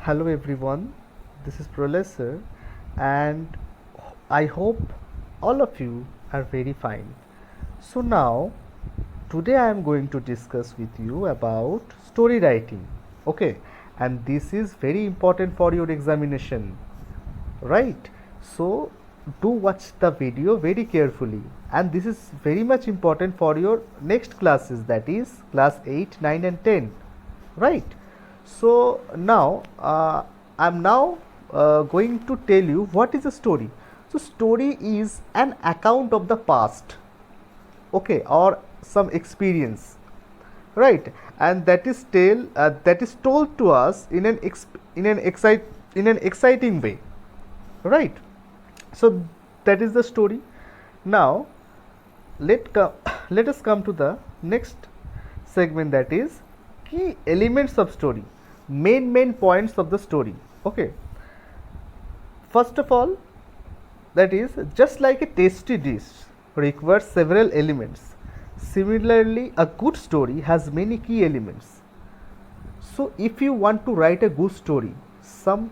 Hello everyone, this is Prolay sir, and I hope all of you are very fine. So now today I am going to discuss with you about story writing. Okay, and this is very important for your examination, right? So do watch the video very carefully, and this is very much important for your next classes, that is class 8, 9 and 10, right? So now I'm now going to tell you what is a story. So story is an account of the past, okay, or some experience, right? And that is told to us in an exciting way, right? So that is the story. Now let us come to the next segment, that is key elements of story, main points of the story. Okay, first of all, that is, just like a tasty dish requires several elements, similarly a good story has many key elements. So if you want to write a good story, some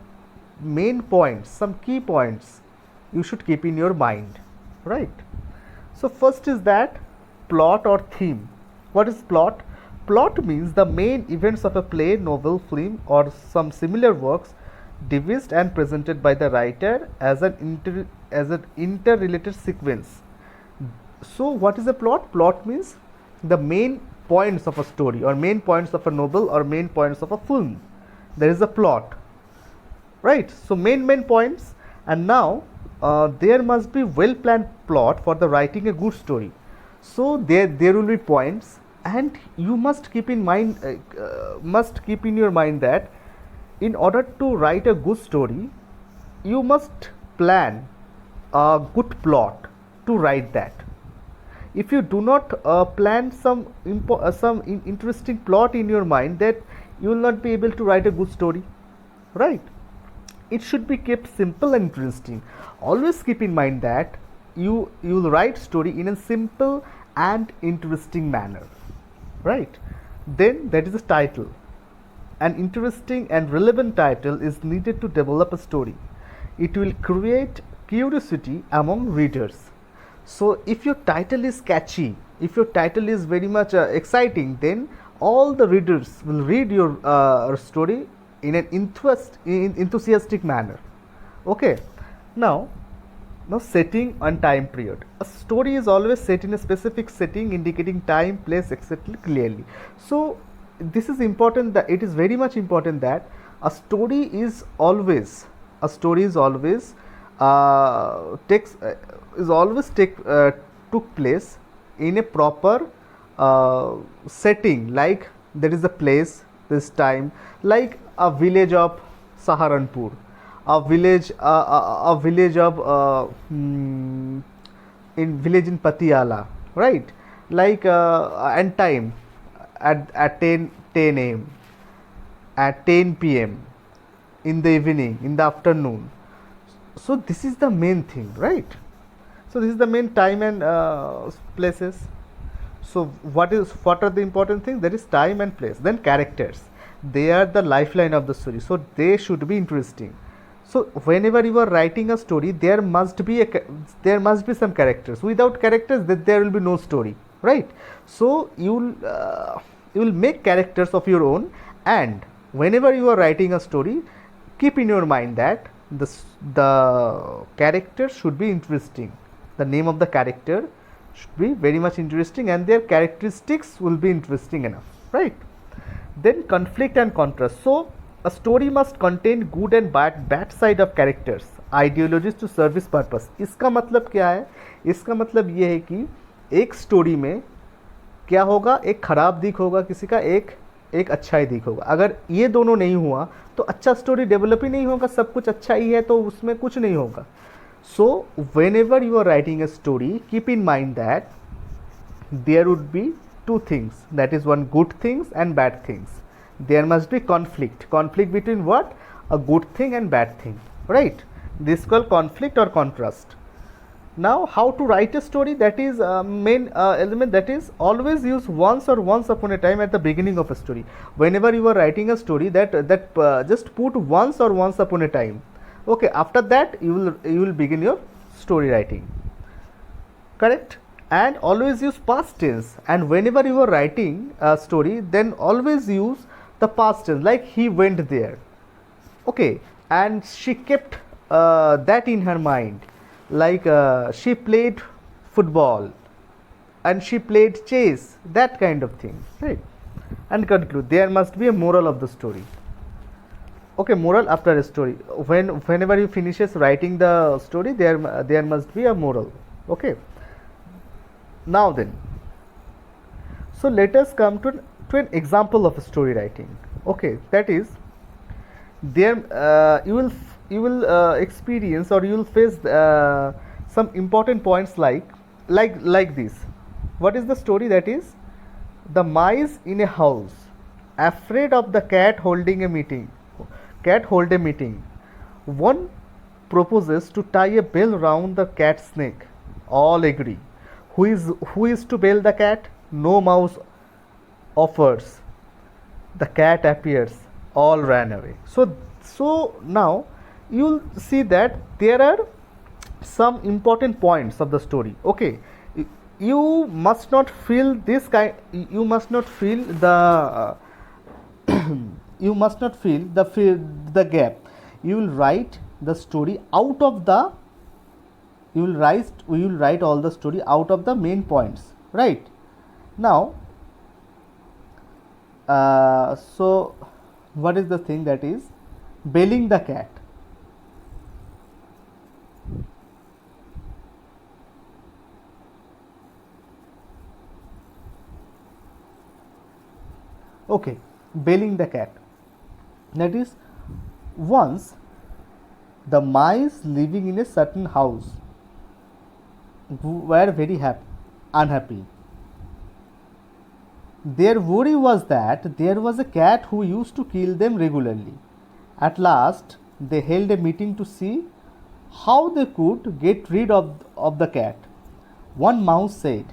main points, some key points you should keep in your mind, right? So first is that plot or theme. What is plot? Plot means the main events of a play, novel, film, or some similar works devised and presented by the writer as an interrelated sequence. So what is a plot? Plot means the main points of a story, or main points of a novel, or main points of a film. There is a plot, right? So main points. And now there must be well planned plot for the writing a good story. So there will be points, and you must keep in your mind that in order to write a good story, you must plan a good plot to write that. If you do not plan some interesting plot in your mind, that you will not be able to write a good story, right? It should be kept simple and interesting. Always keep in mind that you will write story in a simple and interesting manner, right? Then that is the title. An interesting and relevant title is needed to develop a story. It will create curiosity among readers. So if your title is catchy, if your title is very much exciting, then all the readers will read your story in an enthusiastic manner. Okay, now setting and time period. A story is always set in a specific setting, indicating time, place, etc. clearly. So this is important, that it is very much important that a story is always took place in a proper setting, like there is a place, this time, like a village of Saharanpur, a village in Patiala, right? Like and time at 10 a.m., at 10 p.m., in the evening, in the afternoon. So this is the main thing, right? So this is the main time and places. So what are the important things? There is time and place. Then characters, they are the lifeline of the story, so they should be interesting. So whenever you are writing a story, there must be some characters. Without characters, there will be no story, right? So you will make characters of your own, and whenever you are writing a story, keep in your mind that the character should be interesting. The name of the character should be very much interesting, and their characteristics will be interesting enough, right? Then conflict and contrast. So a story must contain good and bad side of characters, ideologies to service purpose. इसका मतलब क्या है? इसका मतलब ये है कि एक स्टोरी में क्या होगा, एक खराब दिख होगा किसी का, एक अच्छा ही दिख होगा. अगर ये दोनों नहीं हुआ तो अच्छा स्टोरी डेवलप ही नहीं होगा. सब कुछ अच्छा ही है तो उसमें कुछ नहीं होगा. So whenever you are writing a story, keep in mind that there would be two things, that is one good things and bad things. There must be conflict between what? A good thing and bad thing, right? This is called conflict or contrast. Now, how to write a story? That is main element, that is always use once or once upon a time at the beginning of a story. Whenever you are writing a story, that just put once or once upon a time. Okay, after that you will begin your story writing. Correct? And always use past tense. And whenever you are writing a story, then always use the past tense, like he went there. Okay, and she kept that in her mind, like she played football and she played chess, that kind of thing, right? And conclude, there must be a moral of the story. Okay, moral after a story, whenever you finishes writing the story, there must be a moral. Okay, now then, so let us come to an example of story writing. Okay, that is, there you will experience, or you will face some important points, like this. What is the story? That is, the mice in a house, afraid of the cat hold a meeting. One proposes to tie a bell round the cat's neck. All agree. Who is to bail the cat? No mouse offers. The cat appears. All ran away. So now you'll see that there are some important points of the story. Okay, you must not feel this kind. You must not feel the. You must not feel the gap. You will write the story out of the. You will write all the story out of the main points. Right now, so what is the thing? That is bailing the cat. Okay, bailing the cat. That is, once the mice living in a certain house were very unhappy. Their worry was that there was a cat who used to kill them regularly. At last, they held a meeting to see how they could get rid of the cat. One mouse said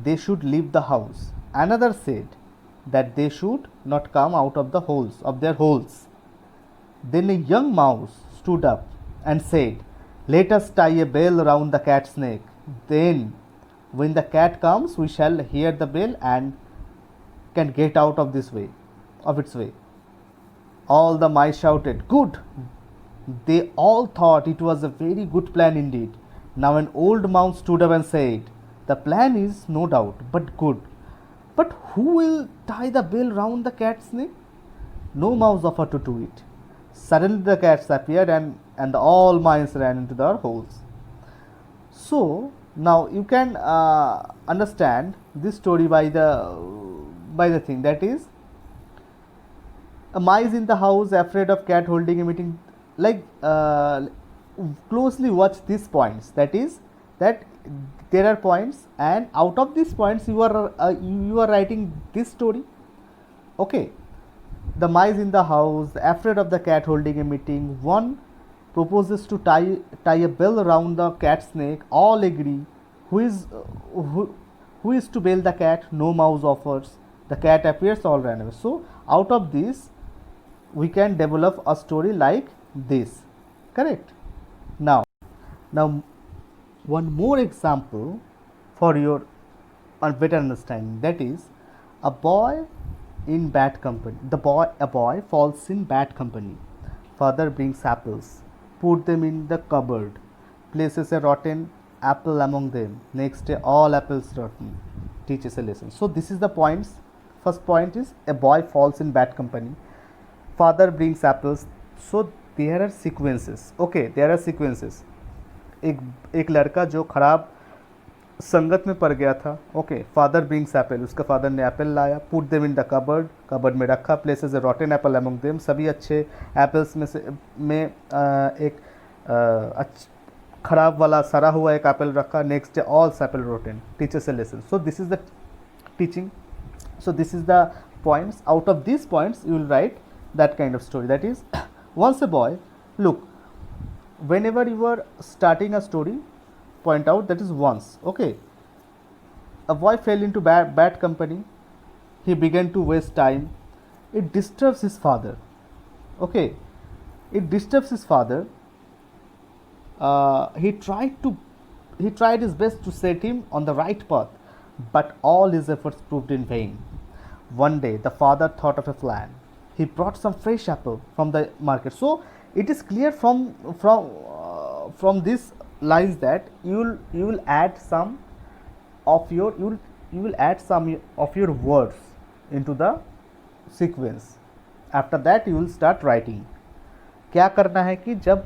they should leave the house. Another said that they should not come out of their holes. Then a young mouse stood up and said, "Let us tie a bell round the cat's neck. Then, when the cat comes, we shall hear the bell and can get out of its way." All the mice shouted, "Good!" They all thought it was a very good plan indeed. Now an old mouse stood up and said, "The plan is no doubt but good. But who will tie the bell round the cat's neck?" No mouse offered to do it. Suddenly the cats appeared, and all mice ran into their holes. So now you can understand this story by the thing, that is, a mice in the house afraid of cat holding a meeting. Like, closely watch these points. That is, that there are points, and out of these points you are writing this story. Okay, the mice in the house afraid of the cat holding a meeting. One proposes to tie a bell around the cat's neck. All agree. Who is to bail the cat? No mouse offers. The cat appears. All ran away. So out of this we can develop a story like this. Correct? Now one more example for your better understanding. That is, a boy in bad company. A boy falls in bad company. Father brings apples, put them in the cupboard, places a rotten apple among them. Next day, all apples rotten. Teaches a lesson. So this is the points. First point is, a boy falls in bad company. Father brings apples. So there are sequences. Okay, there are sequences. एक लड़का जो खराब संगत में पड़ गया था. Okay, father brings Apple. उसका फादर ने एप्पल लाया. Put them in the cupboard में रखा. प्लेसेस ए रॉटन एप्पल अमंग देम. सभी अच्छे एप्पल्स में एक खराब वाला सड़ा हुआ एक एप्पल रखा. Next day all Apple rotten. Teachers A lesson. So this is the teaching. So this is the points. Out of these points you will write that kind of story. That is, once a boy, look, whenever you are starting a story, point out, that is once. Okay, a boy fell into bad company. He began to waste time. It disturbs his father. Okay, it disturbs his father. He tried his best to set him on the right path, but all his efforts proved in vain. One day, the father thought of a plan. He brought some fresh apple from the market. So it is clear from these lines that you will add some of your you will add some of your words into the sequence. After that, you will start writing. क्या करना है कि जब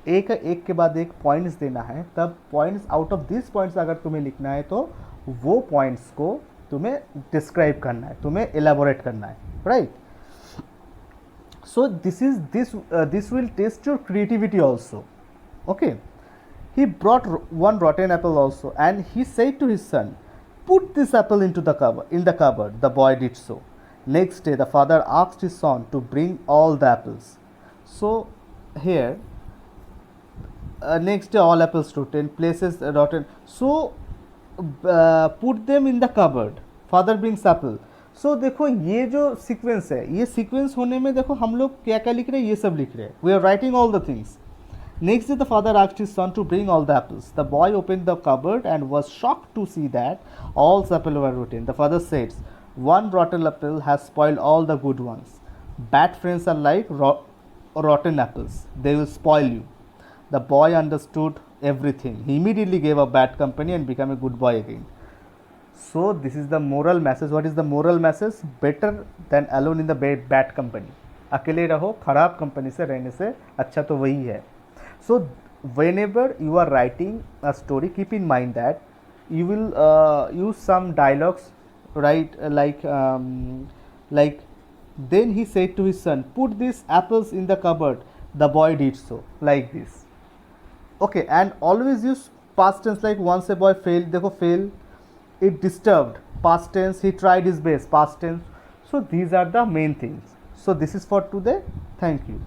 एक एक के बाद एक पॉइंट्स देना है, तब points out of this points अगर तुम्हें लिखना है तो वो पॉइंट्स को तुम्हें डिस्क्राइब करना है, तुम्हें एलेबोरेट करना है, right. So this will test your creativity also. Okay, he brought one rotten apple also, and he said to his son, put this apple into the cupboard. The boy did so. Next day, the father asked his son to bring all the apples. So here, next day, all apples rotten, places rotten. So put them in the cupboard. Father brings apple. So देखो ये जो sequence है, ये sequence होने में देखो हम लोग क्या क्या लिख रहे हैं, ये सब लिख रहे हैं. We are writing all the things. Next day, the father asked his son to bring all the apples. The boy opened the cupboard and was shocked to see that all the apples were rotten. The father said, one rotten apple has spoiled all the good ones. Bad friends are like rotten apples. They will spoil you. The boy understood everything. He immediately gave up bad company and became a good boy again. So this is the moral message. What is the moral message? Better than alone in the bad company. अकेले रहो, खराब company से रहने से अच्छा तो वही है. So whenever you are writing a story, keep in mind that you will use some dialogues, right? Like then he said to his son, put these apples in the cupboard. The boy did so, like this. Okay, and always use past tense, like once a boy failed. देखो fail, it disturbed. Past tense, he tried his best. Past tense. So these are the main things. So this is for today. Thank you.